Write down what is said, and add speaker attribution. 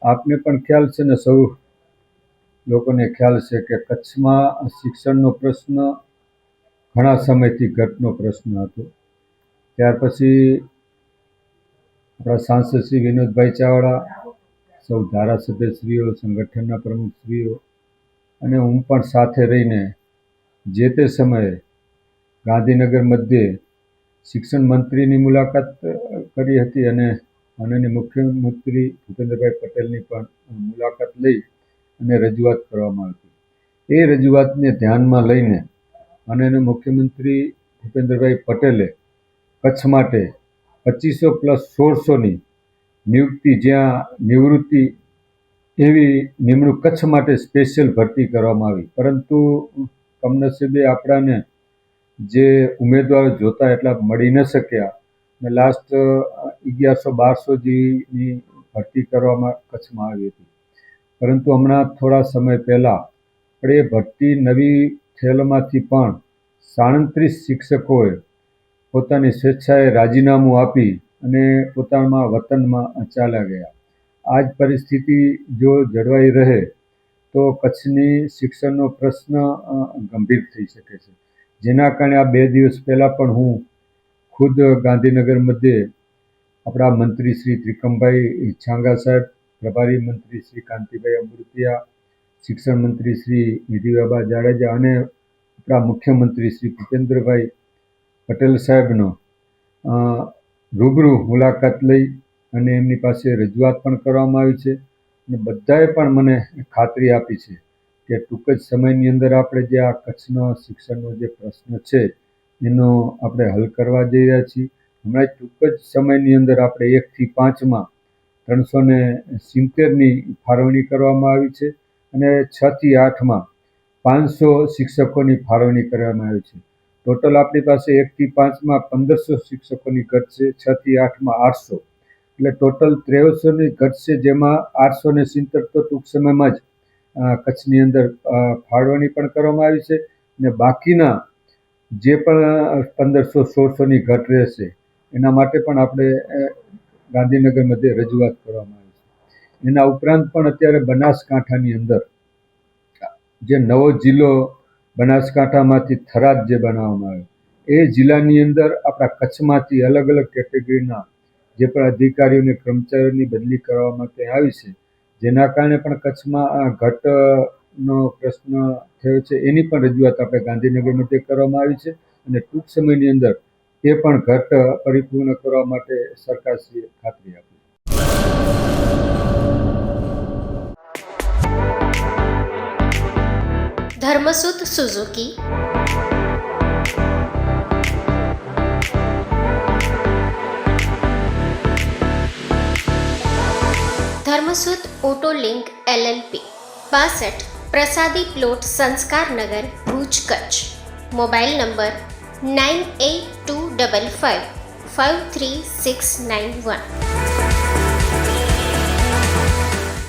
Speaker 1: આપને પણ ખ્યાલ છે ને સૌ લોકોને ખ્યાલ છે કે કચ્છમાં શિક્ષણનો પ્રશ્ન ઘણા સમયથી ઘટનો પ્રશ્ન હતો. ત્યાર પછી આપણા સાંસદ શ્રી વિનોદભાઈ ચાવડા, સૌ ધારાસભ્યશ્રીઓ, સંગઠનના પ્રમુખશ્રીઓ અને હું પણ સાથે રહીને જે તે સમયે ગાંધીનગર મધ્યે શિક્ષણ મંત્રીની મુલાકાત કરી હતી અને માનનીય મુખ્યમંત્રી ભૂપેન્દ્રભાઈ પટેલની પણ મુલાકાત લઈ અને રજૂઆત કરવામાં આવી. એ રજૂઆતને ધ્યાનમાં લઈને માનનીય મુખ્યમંત્રી ભૂપેન્દ્રભાઈ પટેલે કચ્છ માટે 2500 + 1600ની નિયુક્તિ, જ્યાં નિવૃત્તિ એવી નિમણૂક કચ્છ માટે સ્પેશિયલ ભરતી કરવામાં આવી. પરંતુ કમનસીબે આપણાને જે ઉમેદવારો જોતા એટલા મળી ન શક્યા અને લાસ્ટ 1100-1200 જેવીની ભરતી કરવામાં કચ્છમાં આવી હતી. પરંતુ હમણાં થોડા સમય પહેલાં એ ભરતી નવી થયેલમાંથી પણ 37 શિક્ષકોએ પોતાની સ્વેચ્છાએ રાજીનામું આપી અને પોતાના વતનમાં ચાલ્યા ગયા. આ જ પરિસ્થિતિ જો જળવાઈ રહે તો કચ્છની શિક્ષણનો પ્રશ્ન ગંભીર થઈ શકે છે. જેના કારણે આ 2 દિવસ પહેલાં પણ હું ખુદ ગાંધીનગર મધ્યે આપણા મંત્રી શ્રી ત્રિકમભાઈ છાંગા સાહેબ, પ્રભારી મંત્રી શ્રી કાંતિભાઈ અમૃતિયા, શિક્ષણ મંત્રી શ્રી નિધિબાબા જાડેજા અને આપણા મુખ્યમંત્રી શ્રી ભૂપેન્દ્રભાઈ પટેલ સાહેબનો રૂબરૂ મુલાકાત લઈ અને એમની પાસે રજૂઆત પણ કરવામાં આવી છે. અને બધાએ પણ મને ખાતરી આપી છે કે ટૂંક જ સમયની અંદર આપણે જે આ કચ્છનો શિક્ષણનો જે પ્રશ્ન છે એનો આપણે હલ કરવા જઈ રહ્યા છીએ. હમણાં ટૂંક જ સમયની અંદર આપણે 1 થી 5માં 370ની ફાળવણી કરવામાં આવી છે અને 6 થી 8માં 500 શિક્ષકોની ફાળવણી કરવામાં આવી છે. ટોટલ આપણી પાસે 1 થી 5માં 1500 શિક્ષકોની ઘટ છે, 6 થી 8માં 800, એટલે ટોટલ 2300ની ઘટ છે, જેમાં 870 તો ટૂંક સમયમાં જ કચ્છની અંદર ફાળવણી પણ કરવામાં આવી છે અને બાકીના જે પણ 1500-1600ની ઘટ રહેશે એના માટે પણ આપણે ગાંધીનગર મધ્યે રજૂઆત કરવામાં આવી છે. એના ઉપરાંત પણ અત્યારે બનાસકાંઠાની અંદર જે નવો જિલ્લો બનાસકાંઠામાંથી થરાદ જે બનાવવામાં આવ્યો, એ જિલ્લાની અંદર આપણા કચ્છમાંથી અલગ અલગ કેટેગરીના જે પણ અધિકારીઓ અને કર્મચારીઓની બદલી કરવા માટે આવી છે. જેના કારણે પણ કચ્છમાં ઘટનો પ્રશ્ન થયો છે. એની પણ રજૂઆત આપણે ગાંધીનગર મધ્યે કરવામાં આવી છે અને ટૂંક સમયની અંદર એ પણ ઘટ પરિપૂર્ણ કરવા માટે સરકારશ્રીએ ખાતરી આપી.
Speaker 2: Dharmasut Suzuki, Dharmasut auto link LLP, 62 પ્રસાદી પ્લોટ, સંસ્કાર નગર, ભુજ, કચ્છ. Mobile number 9825553691.